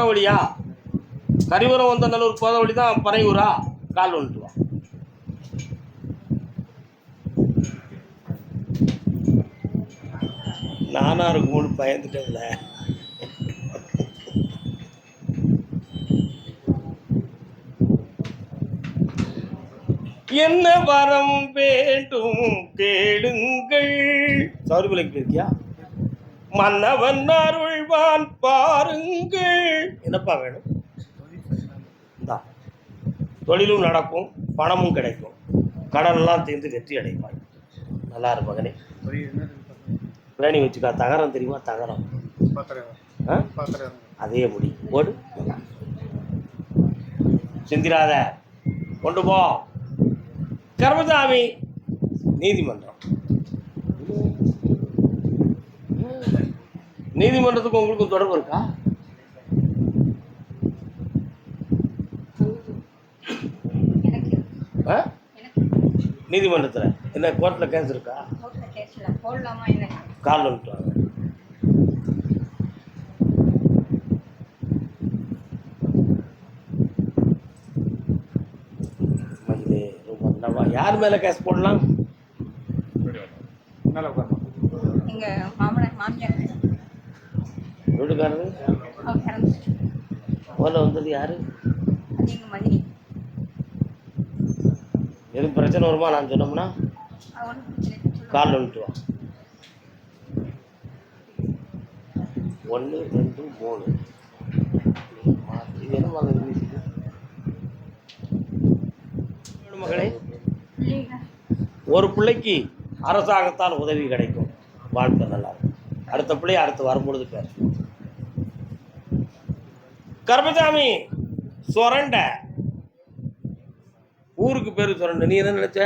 வழியா கரிவரம் வந்த நல்லூர் போத வழி தான் பனையூரா கால் வந்துட்டு வா. நானா இருக்கும்னு பயந்துட்டேன்ல. என்ன வரம் வேண்டும் கேளுங்கள். சௌரிமலைக்கு போயிருக்கியா? மன்னவன் அருள்வான் பாருங்கள். என்னப்பா வேணும்? தொழிலும் நடக்கும், பணமும் கிடைக்கும், கடனெல்லாம் தீர்ந்து வெற்றி அடைவாய். நல்லா இரு மகனே. வேணி வச்சுக்கா. தகரம் தெரியுமா? தகரம் அதே முடி போடு. சிந்திராத கொண்டு போ. கர்மசாமி நீதிமன்றம். நீதிமன்றத்துக்கு உங்களுக்கும் தொடர்பு இருக்கா? நீதிமன்றத்தில் என்ன கோர்ட்டில் கேஸ் இருக்கா? கால் வந்துட்டு யார் மேல கேஸ் போடலாம்? வீட்டுக்காரரு முதல்ல வந்தது யாரு? எதுவும் பிரச்சனை வருமா? நான் சொன்னோம்னா கால் வந்துட்டு வா. 1 2 3 மகளே, ஒரு பிள்ளைக்கு அரசாங்கத்தால் உதவி கிடைக்கும். வாழ்க்கை நல்லா இருக்கும். அடுத்த பிள்ளை அடுத்து வரும்பொழுது பேர் கர்மசாமி சொரண்ட. ஊருக்கு பேரு சொரண்ட. நீ என்ன நினைச்ச?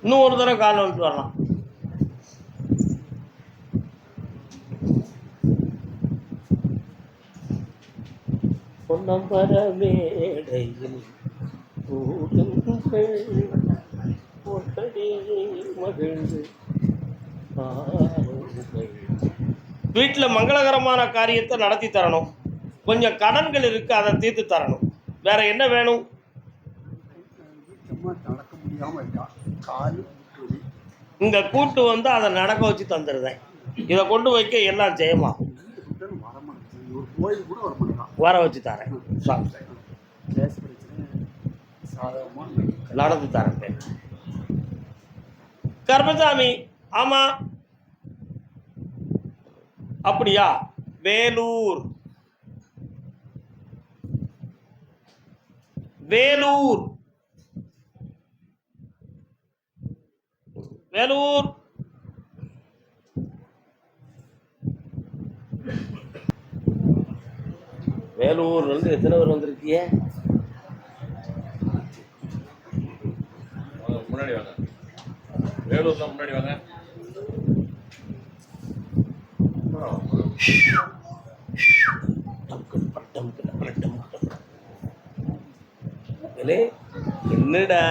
இன்னும் ஒரு தடவை கால் வந்துட்டு வரலாம். பொன்னம்பர மேடையில் வீட்டில் மங்களகரமான காரியத்தை நடத்தி தரணும். கொஞ்சம் கடன்கள் இருக்கு, அதை தீர்த்து தரணும். வேற என்ன வேணும்? இங்க கூட்டு வந்து அதை நடக்க வச்சு தந்துடுறேன். இதை கொண்டு வைக்க எல்லாம் ஜெயமா வர வச்சு தரேன். நடந்து தரேன். கர்மசாமி ஆமா அப்படியா? வேலூர் வேலூர் வேலூர் வேலூர்ல இருந்து எத்தனை பேர் வந்திருக்கீங்க? முன்னாடி வாங்க. வேலூர்ல முன்னாடி வாங்க. என்னடா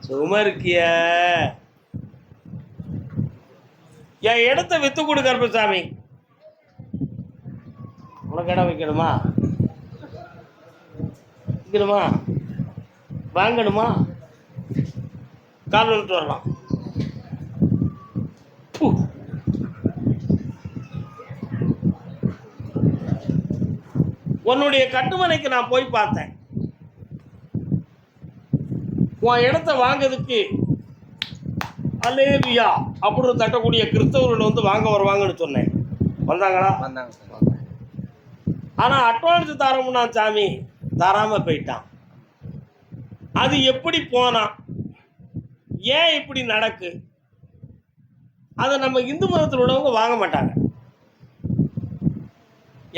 சும்மா இருக்கிய? என் இடத்த வித்து கொடு கருப்பசாமி. உனக்கு இடம் வைக்கணுமா? வைக்கணுமா? வாங்கணுமா? கால் வந்துட்டு வரலாம். உன்னுடைய கட்டுமனைக்கு நான் போய் பார்த்தேன். உன் இடத்த வாங்கிறதுக்கு அல்லேலுயா அப்படின்னு தட்டக்கூடிய கிறிஸ்தவர்கள் வந்து வாங்க வருவாங்கன்னு சொன்னேன். வந்தாங்களா? வந்தாங்க. ஆனா அட்வான்ஸ் தரோம்னா சாமி தராம போயிட்டான். அது எப்படி போனான்? ஏன் இப்படி நடக்கு? அதை நம்ம இந்து மதத்தில் உள்ளவங்க வாங்க மாட்டாங்க.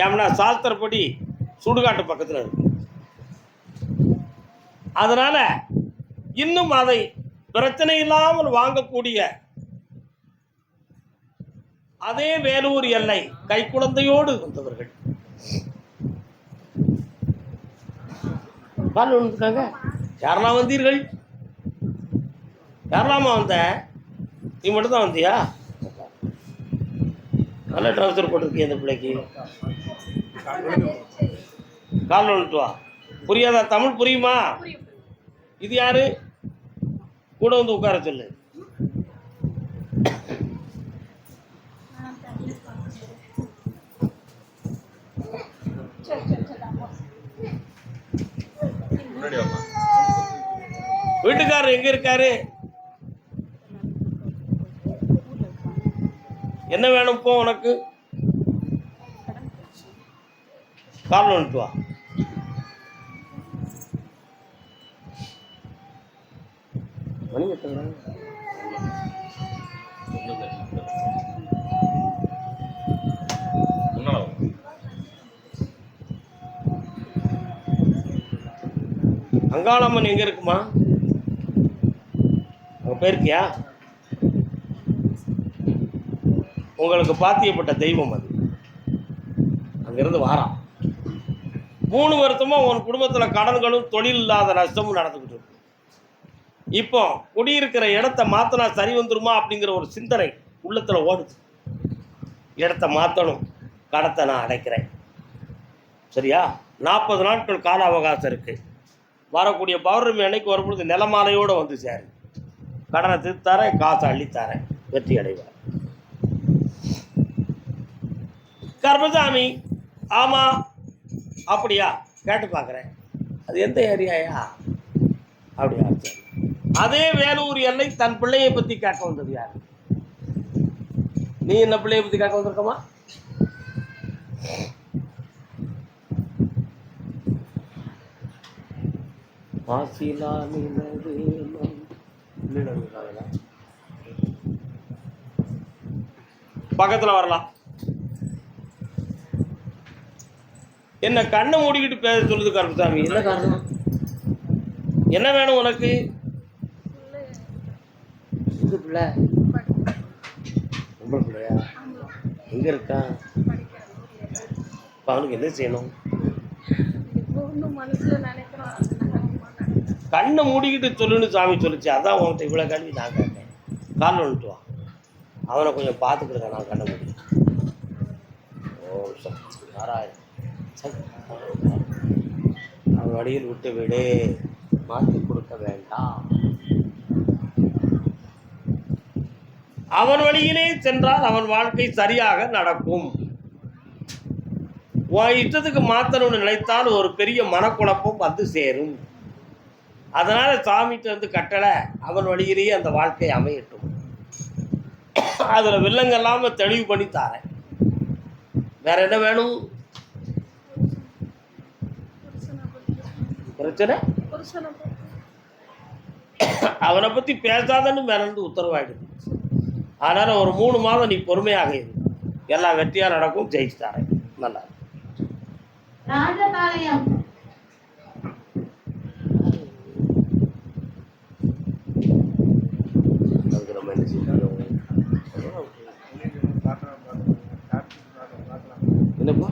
ஏன்னா சாஸ்திரப்படி சுடுகாட்டு பக்கத்தில் இருக்கு. அதனால இன்னும் அதை பிரச்சனை இல்லாமல் வாங்கக்கூடிய அதே வேலூர் எல்லை கை குழந்தையோடு வந்தவர்கள் இருக்காங்க. யாரெல்லாம் வந்தீர்கள்? யாரெல்லாமா வந்த? நீ மட்டும் தான் வந்தியா? நல்ல ட்ரௌசர் போட்டிருக்கீங்க இந்த பிள்ளைக்கு. கால் வந்துட்டு வா. புரியாதா? தமிழ் புரியுமா? இது யாரு? கூட வந்து உட்கார சொல்லு. வீட்டுக்காரர் எங்க இருக்காரு? என்ன வேணும் போ உனக்கு? கால் வந்துட்டு வா. மணி எத்தனை? அங்காளம்மன் எங்க இருக்குமா? அங்க போயிருக்கியா? உங்களுக்கு பாத்தியப்பட்ட தெய்வம் அது. அங்கிருந்து வாரான். 3 வருஷமா உன் குடும்பத்தில் கடன்களும் தொழில் இல்லாத நஷ்டமும் நடந்துக்கிட்டு இருக்கு. இப்போ குடியிருக்கிற இடத்த மாத்தினா சரி வந்துருமா அப்படிங்கிற ஒரு சிந்தனை உள்ளத்துல ஓடுது. இடத்த மாற்றணும், கடத்தை நான் அடைக்கிறேன். சரியா? 40 நாட்கள் கால அவகாசம் இருக்கு. வரக்கூடிய பௌர்ணமி அன்னைக்கு வரும்பொழுது நிலமாலையோடு வந்து சேரு. கடனை திருத்தாரேன், காசை அள்ளித்தாரேன், வெற்றி அடைவார். கர்மசாமி, ஆமா அப்படியா? கேட்டு பார்க்குறேன். அது எந்த ஏரியாயா? அப்படியா? சரி. அதே வேலூர் எல்லை தன் பிள்ளையை பற்றி கேட்க வந்தது யார்? நீ என்ன பிள்ளையை பற்றி கேட்க வந்திருக்கமா? பக்கத்துல வரலாம். என்ன கண்ணை மூடிக்கிட்டு பேச சொல்லுது கருப்பசாமி? என்ன காரணம்? என்ன வேணும் உனக்கு? பிள்ளை ரொம்ப பிள்ளையா? எங்க இருக்கா? அவனுக்கு என்ன செய்யணும்? கண்ணை மூடிக்கிட்டு சொல்லுன்னு சாமி சொல்லிச்சு. அதான் உன்கிட்ட இவ்வளோ கல்வி நான் கேட்டேன். கால் வந்துட்டு வா. அவனை கொஞ்சம் பார்த்துக்கிறேன். நான் கண்ணை மூடி. ஓ நாராயணன், அவன் வழியில் விட்டு விடு, மாற்றி கொடுக்க வேண்டாம். அவன் வழியிலே சென்றால் அவன் வாழ்க்கை சரியாக நடக்கும். உன் இஷ்டத்துக்கு மாற்றணும்னு நினைத்தால் ஒரு பெரிய மனக்குழப்பம் வந்து சேரும். அதனால சாமிட்டு வந்து கட்டளை, அவன் வழியிலேயே அந்த வாழ்க்கை அமையட்டும். அதுல வில்லங்க இல்லாம தெளிவு பண்ணி தாரேன். வேற என்ன வேணும்? பிரச்சனை அவனை பத்தி பேசாதன்னு மேலிருந்து உத்தரவாயிடுது. அதனால ஒரு 3 மாதம் நீ பொறுமையாக இரு. எல்லாம் வெற்றியா நடக்கும். ஜெயிச்சு தாரேன். நல்லா என்னப்பா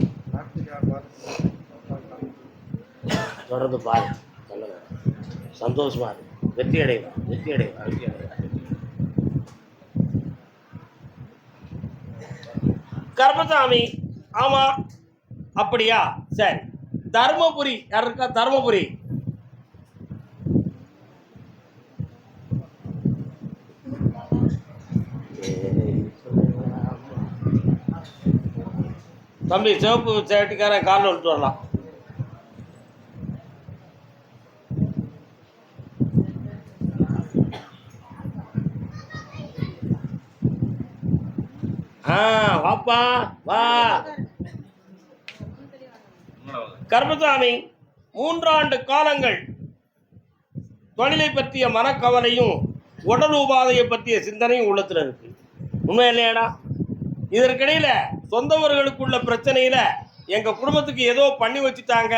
தொடர்ந்து பாரு. நல்ல சந்தோஷமா இருக்கு. வெற்றி அடைவான், வெற்றி அடைவான், வெற்றி அடைவான். கர்மசாமி, ஆமா அப்படியா? சரி. தர்மபுரி யார் இருக்கா? தர்மபுரி தம்பி சிவப்பு சேட்டிக்கார காலில் விட்டு வரலாம். வாப்பா வா. கர்மசாமி, 3 ஆண்டு காலங்கள் தொழிலை பற்றிய மனக்கவலையும் உடல் உபாதையை பற்றிய சிந்தனையும் உள்ளத்துல இருக்கு. உண்மை இல்லையாடா? இதற்கிடையில சொந்தவர்களுக்குள்ள பிரச்சனையில எங்க குடும்பத்துக்கு ஏதோ பண்ணி வச்சுட்டாங்க,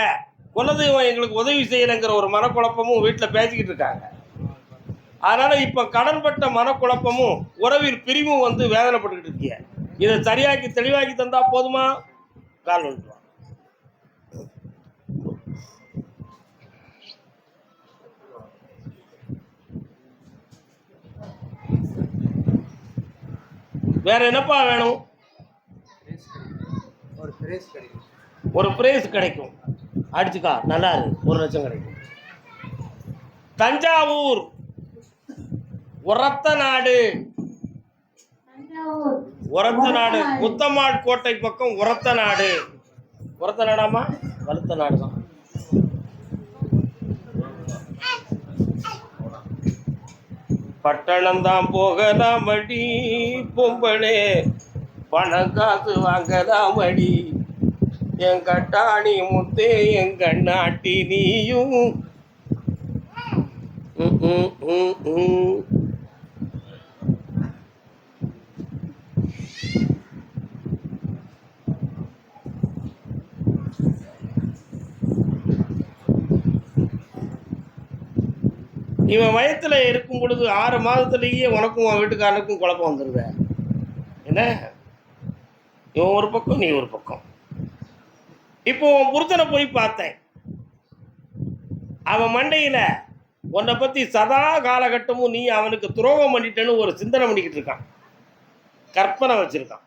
குலதெய்வம் எங்களுக்கு உதவி செய்யலைங்கிற ஒரு மனக்குழப்பமும் வீட்டில் பேசிக்கிட்டு இருக்காங்க. அதனால இப்ப கடன்பட்ட மனக்குழப்பமும் உறவில் பிரிவும் வந்து வேதனைப்பட்டுக்கிட்டு இருக்கீங்க. இதை சரியாக்கி தெளிவாக்கி தந்தா போதுமா? கால் வந்துட்டு வா. வேற என்னப்பா வேணும்? ஒரு பிரைஸ் கிடைக்கும். அடிச்சுக்கா, நல்லா இருக்கு. 1 லட்சம் கிடைக்கும். தஞ்சாவூர் உரத்த நாடு. உரத்த நாடு முத்தம்மாள் கோட்டை பக்கம் உரத்த நாடு. உரத்த நாடாமா? வலுத்த நாடு தான். பட்டணம் தான் போகலாம் அடி பொம்பளே, பணம் காசு வாங்கலாம் அடி என் கட்டாணி முத்தே என் கண்ணாட்டி நீயும். இவன் வயத்துல இருக்கும் பொழுது 6 மாதத்திலேயே உனக்கும் உன் வீட்டுக்காரனுக்கும் குழப்பம் வந்துருத. என்ன, இவன் ஒரு பக்கம் நீ ஒரு பக்கம். இப்போ உன் புருஷனை போய் பார்த்தேன். அவன் மண்டையில உன்னை பத்தி சதா காலகட்டமும் நீ அவனுக்கு துரோகம் பண்ணிட்டேன்னு ஒரு சிந்தனை பண்ணிக்கிட்டு இருக்கான், கற்பனை வச்சிருக்கான்.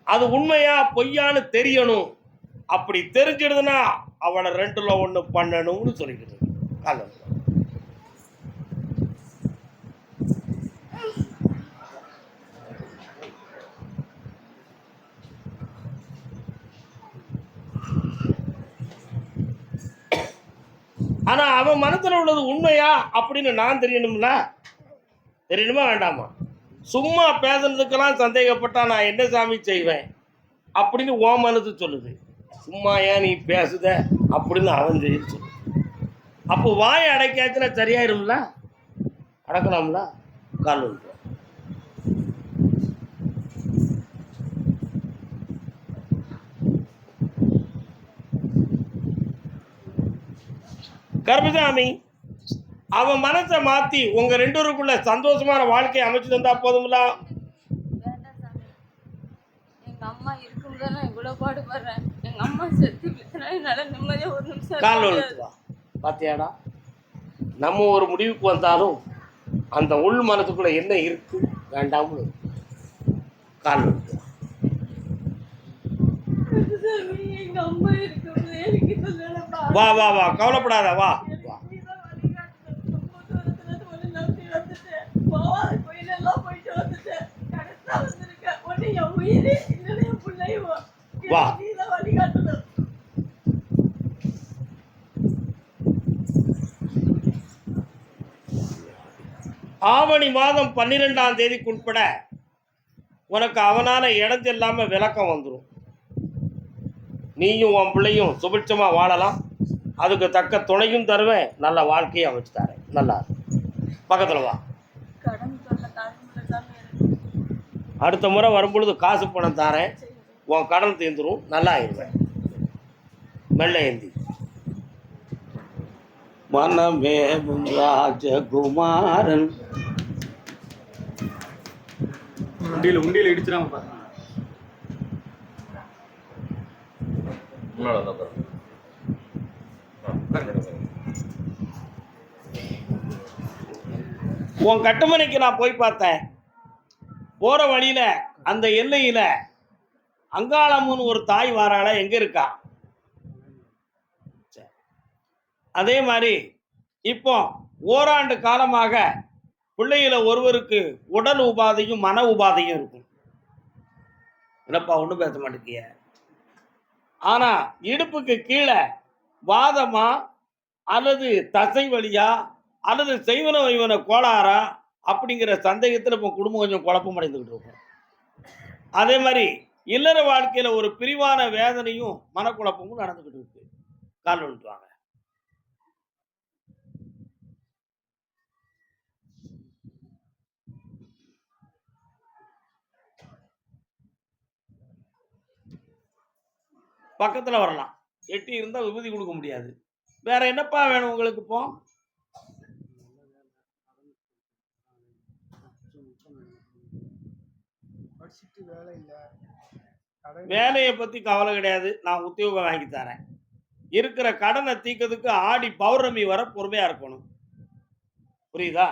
அது உண்மையா பொய்யான்னு தெரியணும். அப்படி தெரிஞ்சிடுதுன்னா அவனை 2ல் 1 பண்ணணும்னு சொல்லிக்கிட்டு இருக்கான். ஆனா அவன் மனத்துல உள்ளது உண்மையா அப்படின்னு நான் தெரியணும்ல. தெரியணுமா வேண்டாமா? சும்மா பேசுறதுக்கெல்லாம் சந்தேகப்பட்டா நான் என்ன சாமி செய்வேன் அப்படின்னு ஓ மனது சொல்லுது. சும்மா ஏன் நீ பேசுத அப்படின்னு அவன் சொல்லு. அப்போ வாயை அடைக்காச்சுன்னா சரியாயிரும்ல, அடக்கலாம்ல. கால் வந்து கருப்பசாமி, அவன் மனசை மாத்தி உங்க 2 பேருக்குள்ள சந்தோஷமான வாழ்க்கையை அமைச்சு தந்தா போதும்ல. எங்க அம்மா இருக்கும்போது நான் இவ்வளவு பாடுபடுறேன். எங்க அம்மா செத்து போச்சுனா என்னால நிம்மதியா ஒரு நிமிஷம் கால் வா. பாத்தியாடா, நம்ம ஒரு முடிவுக்கு வந்தாலும் அந்த உள் மனத்துக்குள்ள என்ன இருக்கு வேண்டாம்னு. கால் வா. எங்க அம்மா இருக்கும்போது எனக்கு சொல்லலப்பா. வா வா வா, கவலைப்படாத, வா வா. வா. ஆவணி மாதம் 12ஆம் தேதிக்கு உட்பட உனக்கு அவனால இடஞ்சு இல்லாம விளக்கம் வந்துடும். நீயும் உன் பிள்ளையும் சுபிட்சமா வாழலாம். அதுக்கு தக்க துணையும் தருவேன், நல்ல வாழ்க்கையை அமைச்சு தரேன். நல்லா பக்கத்துல வா. அடுத்த முறை வரும்பொழுது காசு பணம் தாரேன், உன் கடன் தீர்ந்துடும், நல்லா ஆயிடுவேன். மெல்ல ஏந்தி. மனமே ராஜகுமாரன். உண்டியில் இடிச்சிடாம பாருங்க. உன் கட்டுமனைக்கு நான் போய் பார்த்தேன். போற வழியில அந்த எல்லையில அங்காளம்னு ஒரு தாய் வாராள, எங்க இருக்கா? அதே மாதிரி இப்போ ஓராண்டு காலமாக பிள்ளைகள ஒருவருக்கு உடல் உபாதையும் மன உபாதையும் இருக்கும். என்னப்பா ஒன்றும் பேச மாட்டேங்கிய? ஆனா இடுப்புக்கு கீழே வாதமா அல்லது தசை வலியா அல்லது செய்வன வைவன கோளாறா அப்படிங்கிற சந்தேகத்தில் இப்போ குடும்பம் கொஞ்சம் குழப்பம் அடைந்துகிட்டு இருக்கும். அதே மாதிரி இல்லற வாழ்க்கையில ஒரு பிரிவான வேதனையும் மனக்குழப்பமும் நடந்துகிட்டு இருக்கு. கால் வந்துட்டுவாங்க. பக்கத்துல வரலாம். எட்டி இருந்தா விபூதி கொடுக்க முடியாது. வேற என்னப்பா வேணும் உங்களுக்கு? இப்போ படிச்சுட்டு வேலை இல்லை, கடன் வேலையை பற்றி கவலை கிடையாது, நான் உத்தியோகம் வாங்கி தரேன். இருக்கிற கடனை தீர்க்கிறதுக்கு ஆடி பௌர்ணமி வரை பொறுமையாக இருக்கணும். புரியுதா?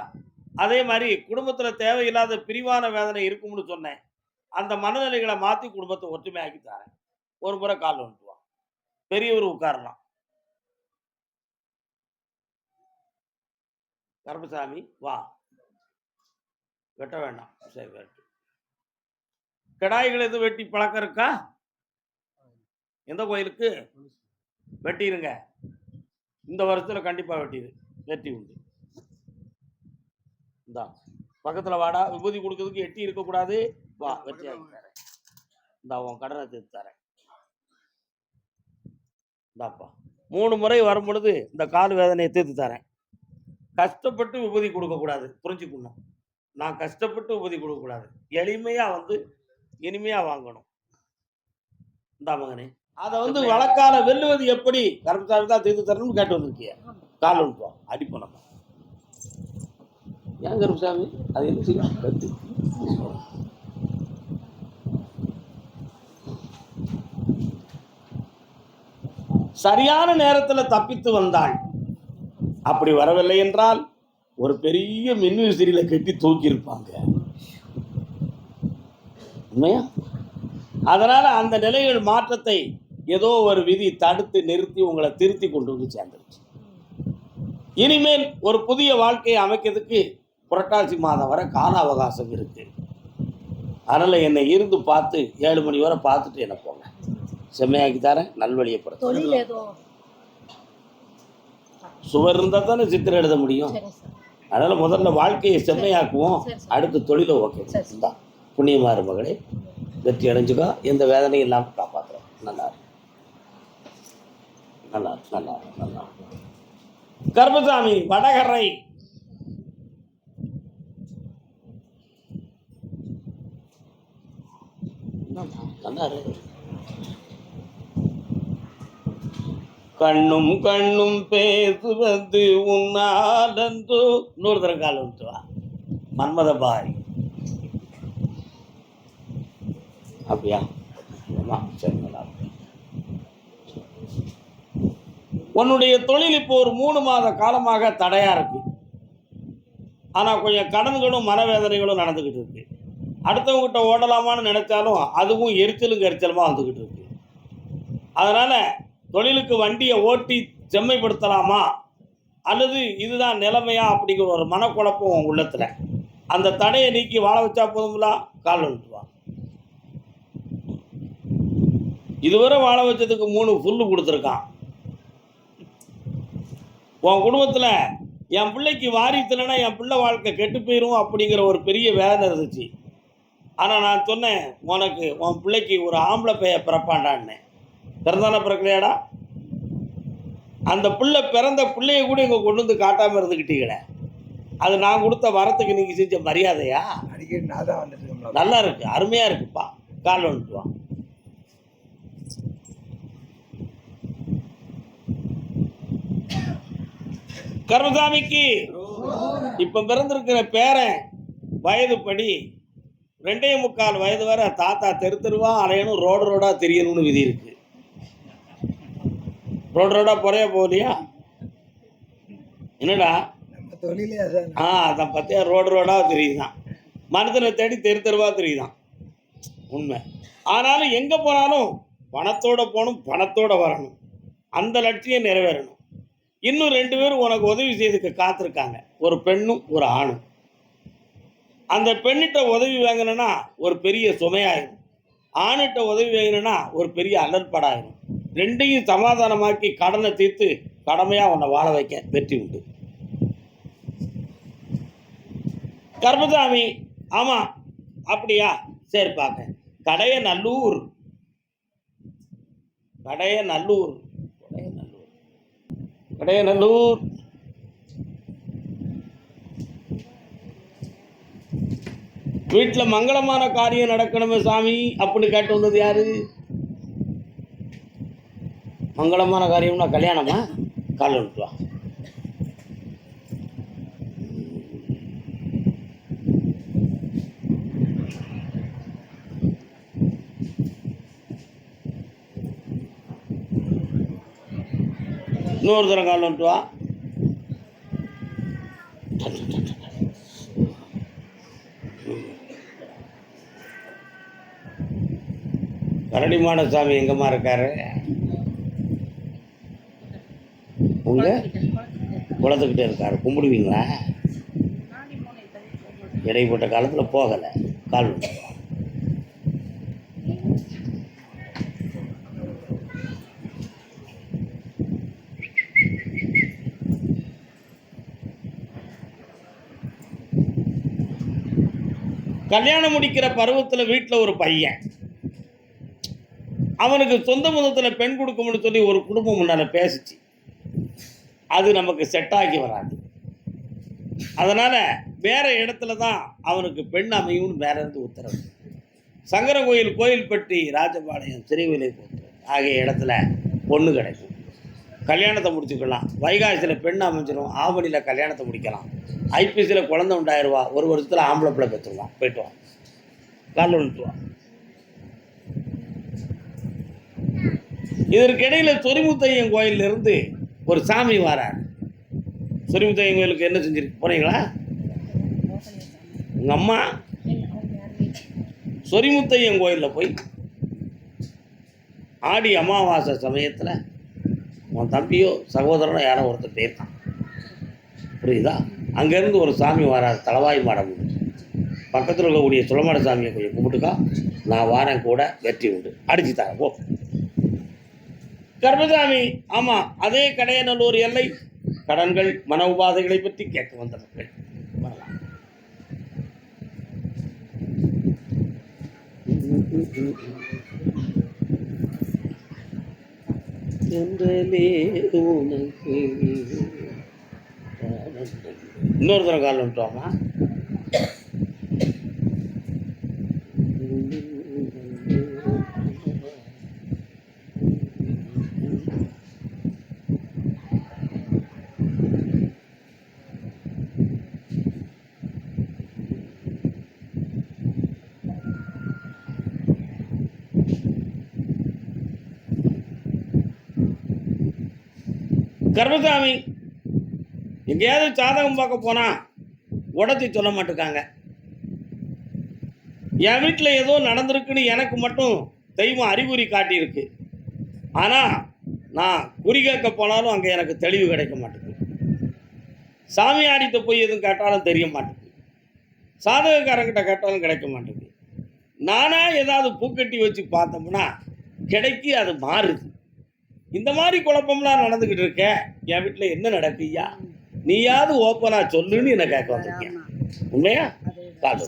அதே மாதிரி குடும்பத்தில் தேவையில்லாத பிரிவான வேதனை இருக்கும்னு சொன்னேன். அந்த மனநிலைகளை மாற்றி குடும்பத்தை ஒற்றுமையாக்கி தரேன். ஒரு முறை கால் வந்துட்டுவான், பெரியவர் உட்காரலாம். கருப்பசாமி வா, வெட்ட வேண்டாம், சரி வெட்டு. கிடாய்கள் எதுவும் வெட்டி பழக்கம் இருக்கா? எந்த கோயிலுக்கு வெட்டிடுங்க, இந்த வருஷத்தில் கண்டிப்பாக வெட்டி உண்டு. இந்தா பக்கத்தில் வாடா, விபூதி கொடுக்கறதுக்கு எட்டி இருக்கக்கூடாது. வா, வெட்டி ஆகி தரேன். இந்தா உன் கடனை தீர்த்து தரேன். இந்தாப்பா 3 முறை வரும் பொழுது இந்த கால் வேதனையை தீர்த்து தரேன். கஷ்டப்பட்டு விபூதி கொடுக்கக்கூடாது, புரிஞ்சுக்கணும். நான் கஷ்டப்பட்டு விபூதி கொடுக்கக்கூடாது, எளிமையாக வந்து இனிமையாக வாங்கணும். இந்தா மகனே, அதை வந்து வழக்கால வெல்லுவது எப்படி? கருப்பசாமி தான் தீர்த்து தரணும்னு கேட்டு வந்திருக்கிய. கால் வந்துட்டோம், அடிப்போம் நம்ம. ஏன் கருப்பசாமி அது என்ன செய்யும்? கத்து சரியான நேரத்தில் தப்பித்து வந்தாள். அப்படி வரவில்லை என்றால் ஒரு பெரிய மின்விசிறியில கட்டி தூக்கி இருப்பாங்க. உண்மையா? அதனால அந்த நிலைகள் மாற்றத்தை ஏதோ ஒரு விதி தடுத்து நிறுத்தி உங்களை திருத்தி கொண்டு வந்து சேர்ந்துருச்சு. இனிமேல் ஒரு புதிய வாழ்க்கையை அமைக்கிறதுக்கு புரட்டாசி மாதம் வரை கால அவகாசம் இருக்கு. அதனால என்னை இருந்து பார்த்து 7 மணி வரை பார்த்துட்டு என்ன போங்க, செம்மையாக்கி தரேன், நல்வழியப்படுத்த. சுவர் இருந்தால் தானே சித்திரம் எழுத முடியும். அதனால முதல்ல வாழ்க்கையை செம்மையாக்குவோம், அடுத்து தொழிலை ஓகே தான். புண்ணியமாறு மகளே, வெற்றி அடைஞ்சுக்கோ, எந்த வேதனையும் இல்லாமல் காப்பாற்றுறோம். நல்லா நல்லா நல்லா நல்லா. கருப்பசாமி வடகரை நல்லா இருக்கு. கண்ணும் கண்ணும் பேசுவது உன்னாலந்தோ. இன்னொரு தரம் கால் வந்துட்டுவா. மன்மத பாய் அப்படியா? சரி, நல்லா. உன்னுடைய தொழில் இப்போ ஒரு 3 மாத காலமாக தடையா இருக்கு. ஆனா கொஞ்சம் கடன்களும் மனவேதனைகளும் நடந்துகிட்டு இருக்கு. அடுத்தவங்கிட்ட ஓடலாமான்னு நினைச்சாலும் அதுவும் எரிச்சலும் கரிச்சலுமா வந்துகிட்டு இருக்கு. அதனால தொழிலுக்கு வண்டியை ஓட்டி செம்மைப்படுத்தலாமா அல்லது இதுதான் நிலைமையா அப்படிங்கிற ஒரு மனக்குழப்பம் உள்ளத்துல. அந்த தடையை நீக்கி வாழ வச்சா போதுங்களா? கால் வந்துட்டுவா. இதுவரை வாழ வச்சதுக்கு 3 ஃபுல்லு கொடுத்துருக்கான். உன் குடும்பத்தில் என் பிள்ளைக்கு வாரித்துலன்னா என் பிள்ளை வாழ்க்கை கெட்டு போயிடும் அப்படிங்கிற ஒரு பெரிய வேதனை இருந்துச்சு. ஆனால் நான் சொன்னேன், உனக்கு உன் பிள்ளைக்கு ஒரு ஆம்பளை பைய பிறப்பாண்டான்னு. பிறந்தானே பிறக்கலையாடா? அந்த பிள்ளை பிறந்த பிள்ளைய கூட இங்கே கொண்டு வந்து காட்டாமல் இருந்துக்கிட்டீங்களே, அது நான் கொடுத்த வரத்துக்கு நீங்கள் செஞ்ச மரியாதையா? அடிக்கடி நான் தான் வந்துட்டு. நல்லா இருக்கு, அருமையாக இருக்குப்பா. கால் வந்துட்டுவான். கருமசாமிக்கு இப்ப பிறந்திருக்கிற பேரன் வயதுப்படி 2.25 வயது வரை தாத்தா தெருவா அலையணும், ரோடா தெரியணும்னு விதி இருக்கு. ரோடா போறையா போகலையா? என்னடா தொழிலே அதான் பார்த்தியா, ரோடா தெரியுதான். மனுஷனை தேடி தெருவா தெரியுதான். உண்மை. ஆனாலும் எங்க போனாலும் பணத்தோட போகணும், பணத்தோட வரணும். அந்த லட்சியம் நிறைவேறணும். இன்னும் 2 பேரும் உனக்கு உதவி செய்துக்க காத்திருக்காங்க, ஒரு பெண்ணும் ஒரு ஆணும். அந்த பெண்ணிட்ட உதவி வாங்கினா ஒரு பெரிய சுமையாயிரும், ஆணிட்ட உதவி வாங்கினா ஒரு பெரிய அல்லல்படாயிரும். 2ஐயும் சமாதானமாக்கி கடனை தீர்த்து கடமையாக உன்னை வாழ வைக்க வெற்றி உண்டு. கருப்பசாமி, ஆமாம் அப்படியா? சரி பார்க்க. கடையநல்லூர் வீட்டில் மங்களமான காரியம் நடக்கணுமே சாமி அப்படின்னு கேட்டு வந்தது யாரு? மங்களமான காரியம்னா கல்யாணமா? கால் வந்துட்டு வா. இன்னொரு தரம் கால் வந்துட்டு வா. கரடிமான சாமி எங்கம்மா இருக்காரு? உங்க குளத்துக்கிட்டே இருக்காரு. கும்பிடுவீங்களா? இடைப்பட்ட காலத்தில் போகலை. கால் வந்துட்டு வா. கல்யாணம் முடிக்கிற பருவத்தில் வீட்டில் ஒரு பையன், அவனுக்கு சொந்த மதத்தில் பெண் கொடுக்கும்னு சொல்லி ஒரு குடும்பம் முன்னால் பேசிச்சு. அது நமக்கு செட் ஆகி வராது. அதனால் வேறு இடத்துல தான் அவனுக்கு பெண் அமையும்னு வேற இருந்து உத்தரவு. சங்கரன் கோயில்பட்டி, ராஜபாளையம், திருவிலைபுத்தூர் ஆகிய இடத்துல பொண்ணு கிடைக்கும். கல்யாணத்தை முடிச்சுக்கலாம். வைகாசியில் பெண் அமைஞ்சிடும். ஆவணியில் கல்யாணத்தை முடிக்கலாம். ஐபிசியில் குழந்தை உண்டாயிருவா. ஒரு வருஷத்தில் ஆம்பளை பிள்ளை பெற்றுருவான். போய்ட்டு வான். காலில் விழுத்துவான். இதற்கிடையில் சொரிமுத்தையன் கோயிலிருந்து ஒரு சாமி வரார். சொரிமுத்தையன் கோயிலுக்கு என்ன செஞ்சிருக்கு போனீங்களா? உங்கள் அம்மா சொரிமுத்தையன் கோயிலில் போய் ஆடி அமாவாசை சமயத்தில் உன் தம்பியோ சகோதரனோ யாரோ ஒருத்தர் போயிருக்கான். புரியுதா? அங்கேருந்து ஒரு சாமி வரார். தளவாய் மாடம். பக்கத்தில் இருக்கக்கூடிய சுலமாட சாமியை கொஞ்சம் கும்பிட்டுக்கா, நான் வாரேன் கூட, வெற்றி உண்டு, அடிச்சு தரேன் போ. கர்மசாமி, ஆமாம், அதே கடையநல்லூர் எல்லை. கடன்கள், மன உபாதைகளை பற்றி கேட்க வந்த மக்கள் வரலாம். இன்னொரு தரம் கால் வந்துட்டோமா? கர்மசாமி, எங்கேயாவது சாதகம் பார்க்க போனால் உடச்சி சொல்ல மாட்டேங்காங்க. என் வீட்டில் ஏதோ நடந்திருக்குன்னு எனக்கு மட்டும் தெய்வம் அறிகுறி காட்டியிருக்கு. ஆனால் நான் குறி கேட்க போனாலும் அங்கே எனக்கு தெளிவு கிடைக்க மாட்டேங்குது. சாமி ஆடிட்ட போய் எதுவும் கேட்டாலும் தெரிய மாட்டேங்குது. சாதகக்காரங்கிட்ட கேட்டாலும் கிடைக்க மாட்டேங்குது. நானாக ஏதாவது பூக்கட்டி வச்சு பார்த்தோம்னா கிடைக்கி அது மாறுது. இந்த மாதிரி குழப்பம்லாம் நடந்துக்கிட்டு இருக்க. என் வீட்டில் என்ன நடக்குய்யா? நீயாவது ஓப்பனாக சொல்லுன்னு என்னை கேட்க வந்திருக்கேன். உண்மையா? காது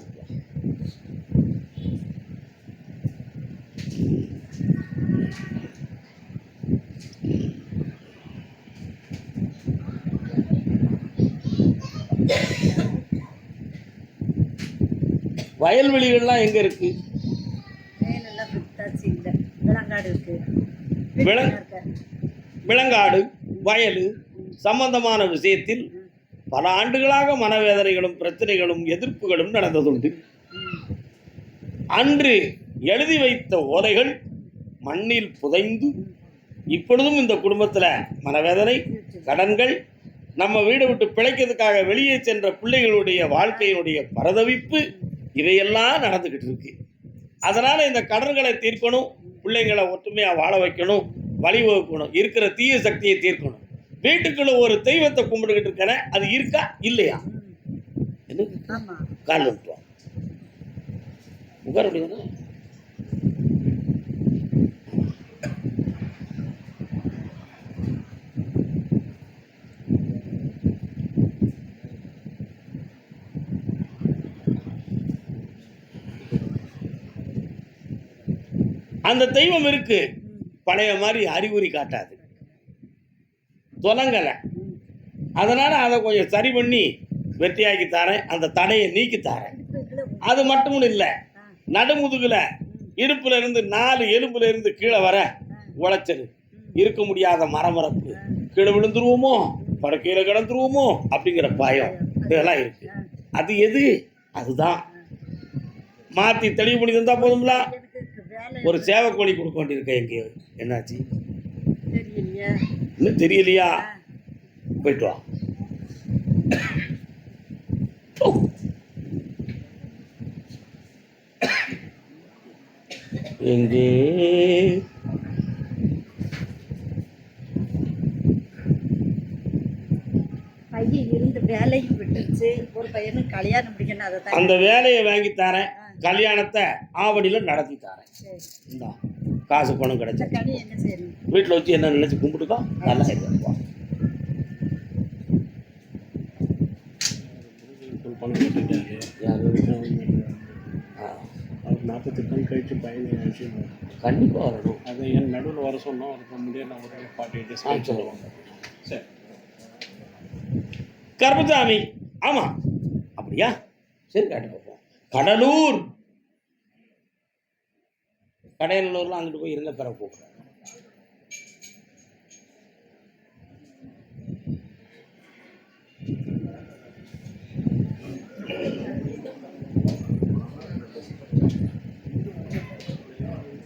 வயல்வெளிகள்லாம் எங்கே இருக்கு? விலங்காடு, வயல் சம்பந்தமான விஷயத்தில் பல ஆண்டுகளாக மனவேதனைகளும் பிரச்சனைகளும் எதிர்ப்புகளும் நடந்ததுண்டு. அன்று எழுதி வைத்த ஓலைகள் மண்ணில் புதைந்து இப்பொழுதும் இந்த குடும்பத்தில் மனவேதனை, கடன்கள், நம்ம வீடை விட்டு பிழைக்கிறதுக்காக வெளியே சென்ற பிள்ளைகளுடைய வாழ்க்கையினுடைய பரதவிப்பு, இவையெல்லாம் நடந்துக்கிட்டு இருக்கு. அதனால் இந்த கடன்களை தீர்க்கணும், பிள்ளைங்களை ஒற்றுமையாக வாழ வைக்கணும், வழிவகுக்கணும், இருக்கிற தீய சக்தியை தீர்க்கணும். வீட்டுக்குள்ள ஒரு தெய்வத்தை கும்பிட்டுக்கிட்டு இருக்கேன், அது இருக்கா இல்லையா? கால் வந்துட்டு உட்கார முடியாது. அந்த தெய்வம் இருக்கு, பழைய மாதிரி அறிகுறி காட்டாது, தொலங்கலை. அதனால் அதை கொஞ்சம் சரி பண்ணி வெற்றியாக்கி தரேன், அந்த தடையை நீக்கி தரேன். அது மட்டும் இல்லை, நடுமுதுகில் இடுப்புல இருந்து 4 எலும்புல இருந்து கீழே வர உழைச்சது, இருக்க முடியாத மரமரப்பு, கீழே விழுந்துருவோமோ, படுக்கையில் கிடந்துருவோமோ அப்படிங்கிற பயம், இதெல்லாம் இருக்கு. அது எது? அதுதான் மாற்றி தெளிவு பண்ணி தந்தா போதும்ல. ஒரு சேவை கோழி கொடுக்க வேண்டியிருக்க. எங்கேயோ என்னாச்சு? இன்னும் தெரியலையா? போயிட்டு வா. ஓ. எங்கே பையன் இருந்து வேலைக்கு விட்டுருச்சு, ஒரு பையனுக்கு கல்யாணம் முடிக்கணும், அதை தான். அந்த வேலையை வாங்கி தரேன், கல்யாணத்தை ஆவடியில் நடத்தி தரேன். சரி, இந்தா காசு பணம் கிடைச்சா இந்த கனி என்ன செய்யணும்? வீட்டில் வச்சு என்ன நினைச்சு கும்பிட்டுக்கோ. நல்லா இருக்கும். பணம் கட்டிட்டாரு. யாரு? அவர் 48 நாள் கழிச்சு பையனை விஷயம் கண்டிப்பாக வரணும். அதை என் நடுவில் வர சொன்னோம். அவருக்கு முடியாது. நான் ஒரு 48 days கழிச்சு சொல்லுவாங்க. சரி. கருப்பசாமி. ஆமாம், அப்படியா? சரி, காட்டு பார்ப்போம். கடலூர். கடையனூர்லாம் அங்கிட்டு போய் இருந்த பிற கூப்பிட்றேன்.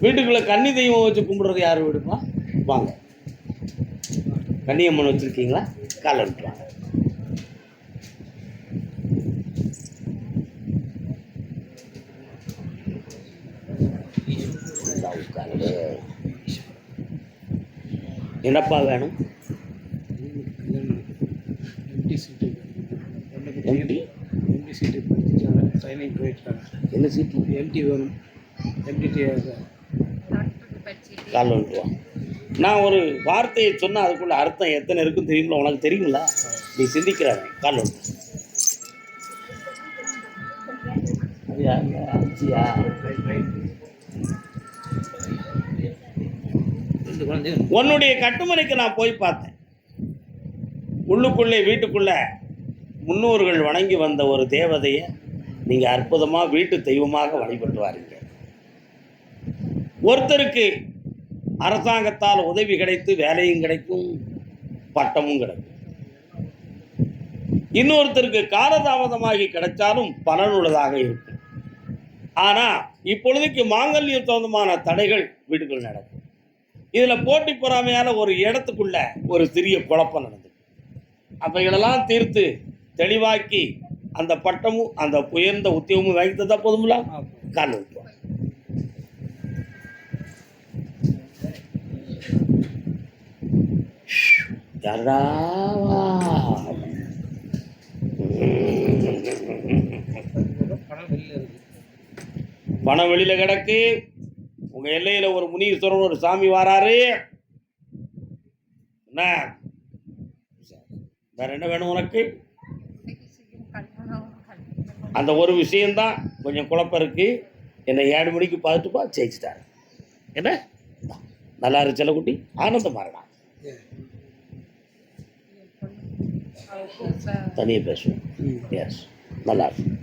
வீட்டுக்குள்ள கன்னி தெய்வம் வச்சு கும்பிடுறது யார் வீடுப்பா? வாங்க. கன்னியம்மன் வச்சிருக்கீங்களா? காலை விட்டுவாங்க. என்னப்பா வேணும்? எம்டி சீட்டு எம்டி எம்டி சீட்டு படிச்சுட்டாங்க, ட்ரைனிங் போயிட்டாங்க. என்ன சீட்டு? எம்டி வேணும். எம்டி டாக்டருக்கு படிச்சுட்டு கால் வந்துட்டுவான். நான் ஒரு வார்த்தையை சொன்னால் அதுக்குள்ள அர்த்தம் எத்தனை இருக்குன்னு தெரியுங்களா? உனக்கு தெரியுங்களா? நீ சிந்திக்கிறாங்க. கால் வந்து அஞ்சியா? உன்னுடைய கட்டுமனைக்கு நான் போய் பார்த்தேன். உள்ளுக்குள்ளே வீட்டுக்குள்ள முன்னோர்கள் வணங்கி வந்த ஒரு தேவதையை நீங்கள் அற்புதமாக வீட்டு தெய்வமாக வழிபட்டு வாரீங்க. ஒருத்தருக்கு அரசாங்கத்தால் உதவி கிடைத்து வேலையும் கிடைக்கும், பட்டமும் கிடைக்கும். இன்னொருத்தருக்கு காலதாமதமாகி கிடைச்சாலும் பலனுள்ளதாக இருக்கும். ஆனால் இப்பொழுதுக்கு மாங்கல்யம் சொந்தமான தடைகள் வீட்டுக்குள் நடக்கும். இதில் போட்டி பொறாமையால் ஒரு இடத்துக்குள்ள ஒரு சிறிய குழப்பம் நடந்தது. அவைகளெல்லாம் தீர்த்து தெளிவாக்கி அந்த பட்டமும் அந்த உயர்ந்த உத்தியோகமும் வாங்கி தந்தா போதும்ல? கால் வைப்போம். பணம் வெளியில கிடக்கு. உங்க எல்லையில ஒரு முனீஸ்வரன் ஒரு சாமி வாராரு. என்ன வேற என்ன வேணும் உனக்கு? அந்த ஒரு விஷயம்தான் கொஞ்சம் குழப்பம் இருக்கு. என்னை 7 மணிக்கு பார்த்துப்பா, ஜெயிச்சுட்டாரு. என்ன நல்லா இருக்கு செல்லக்குட்டி, ஆனந்தமா இருக்கா? தனியாக பேசுவோம். எஸ், நல்லா இருக்கு.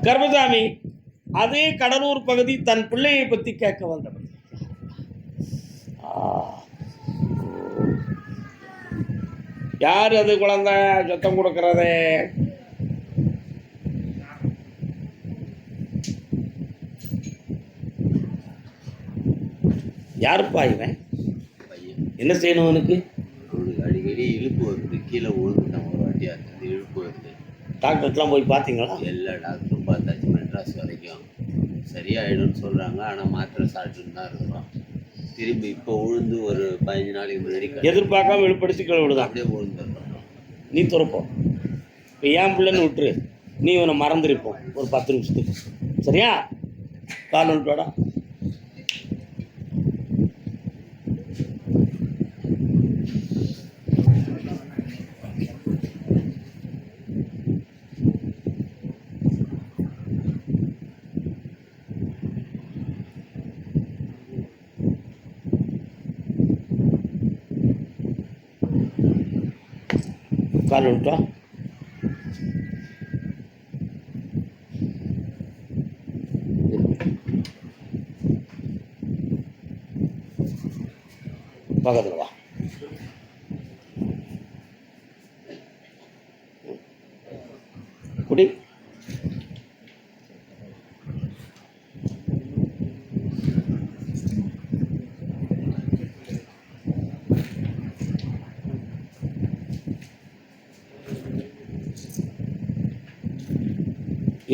கர்மசாமி அதே கடலூர் பகுதி தன் பிள்ளையை பற்றி கேட்க வந்தவர். யார் அது குழந்தை சத்தம் கொடுக்கறது? யாருப்பா இவன்? என்ன செய்யணும் அவனுக்கு? அவனுக்கு அடிக்கடி இழுப்பு வருது, கீழே விழுந்துட்டான் ஒரு வாட்டியா, அந்த இழுப்பு வருது. டாக்டர்லாம் போய் பார்த்தீங்களா? எல்லா டாக்டரும் பார்த்தாச்சு, மெட்ராஸ் வரைக்கும் சரியாயிடும்னு சொல்கிறாங்க. ஆனால் மாத்திரை சாப்பிட்டுன்னு தான் இருக்கிறோம். திரும்பி இப்போ விழுந்து ஒரு 15 நாளைக்கு முன்னாடி எதிர்பார்க்காம விழுப்படுத்தி கீழே விழுதான். அப்படியே விழுந்துடுறோம். நீ துறப்போம். இப்போ ஏன் பிள்ளைன்னு விட்டுரு, நீ இவனை மறந்துருப்போம் ஒரு 10 நிமிஷத்துக்கு. சரியா? கால் வந்துட்டோடா. கால் வந்துட்டா. பக்கத்தில் வா. குடி.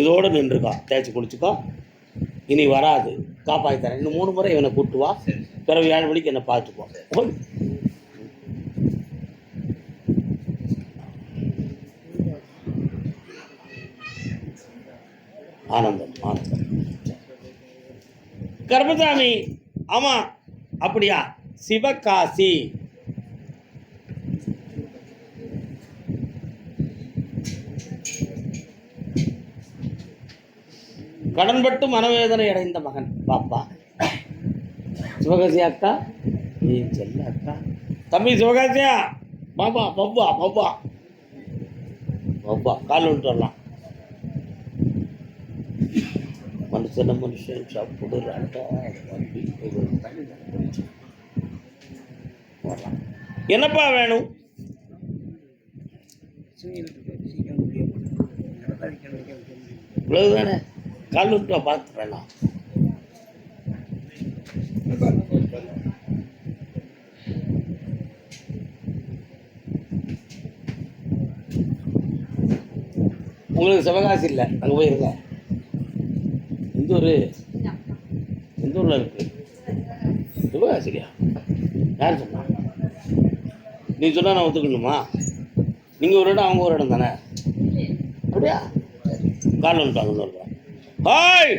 இதோடு நின்றுக்கோ, தேய்ச்சி குளிச்சுக்கோ, இனி வராது, காப்பாற்றி தரேன். இன்னும் 3 முறை இவனை கூட்டு வா, சரி பிறகு 7 மணிக்கு என்னை பார்த்துப்போம். ஓடு. ஆனந்தம் ஆனந்தம். கர்மசாமி, ஆமாம் அப்படியா, சிவகாசி. கடன்பட்டு மனவேதனை அடைந்த மகன் பாப்பா. சிவகாசி அக்கா, நீ செல்ல அக்கா. தம்பி சிவகாசியா, பாப்பா பப்பா பப்பா பப்பா, கால் விட்டு வரலாம். மனுஷன் சாப்பிடுறாண்டா. என்னப்பா வேணும்? இவ்வளவுதானே, கால் விட்டு பார்த்து வேணாம். உங்களுக்கு சிவகாசி இல்லை, அங்கே போயிருங்க. எந்த ஊர்? எந்த ஊரில் இருக்கு? சிவகாசியா? யார் சொன்னா? நீ சொன்னா நான் ஒத்துக்கணுமா? நீங்கள் ஒரு இடம், அவங்க ஒரு இடம் தானே? அப்படியா? கால் வந்துட்டாங்க சொல்கிறேன். ஹாய்.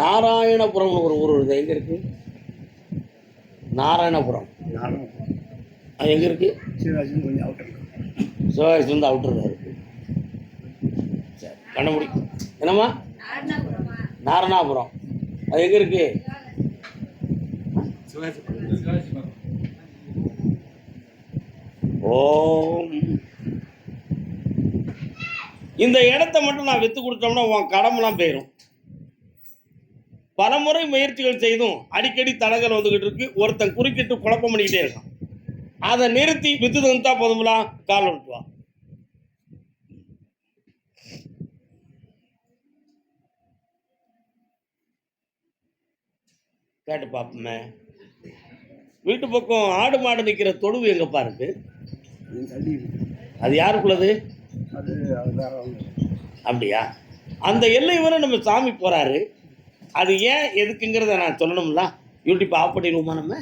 நாராயணபுரம்னு ஒரு ஊர் இருக்குது. எங்கே இருக்குது? நாராயணபுரம். அது எங்கே இருக்குது? சிவகாசி கொஞ்சம் அவுட்டர். சிவகாசி வந்து அவுட்டரில் இருக்குது. சரி, கண்ணமுடி. என்னம்மா? நாரணாபுரம். அது எங்கே இருக்குது? ஓம். இந்த இடத்த மட்டும் நான் விற்று கொடுத்தோம்னா உன் கடமெல்லாம் போயிடும். பலமுறை முயற்சிகள் செய்தும் அடிக்கடி தடங்கள் வந்துக்கிட்டு இருக்கு. ஒருத்தன் குறுக்கிட்டு குழப்பம் பண்ணிக்கிட்டே இருக்கான். அதை நிறுத்தி வித்து தந்தா போதுங்களா? கால் விட்டுவா. கேட்டு பார்ப்போமே. வீட்டு பக்கம் ஆடு மாடு நிற்கிற தொழுவு எங்கப்பா இருக்கு? அது யாருக்குள்ளது? அப்படியா? அந்த எல்லை வரை நம்ம சாமி போறாரு. அது ஏன் எதுக்குங்கிறத நான் சொல்லணும்ல. யூடியூப் ஆஃப் பண்ணிடுவோமா நம்ம?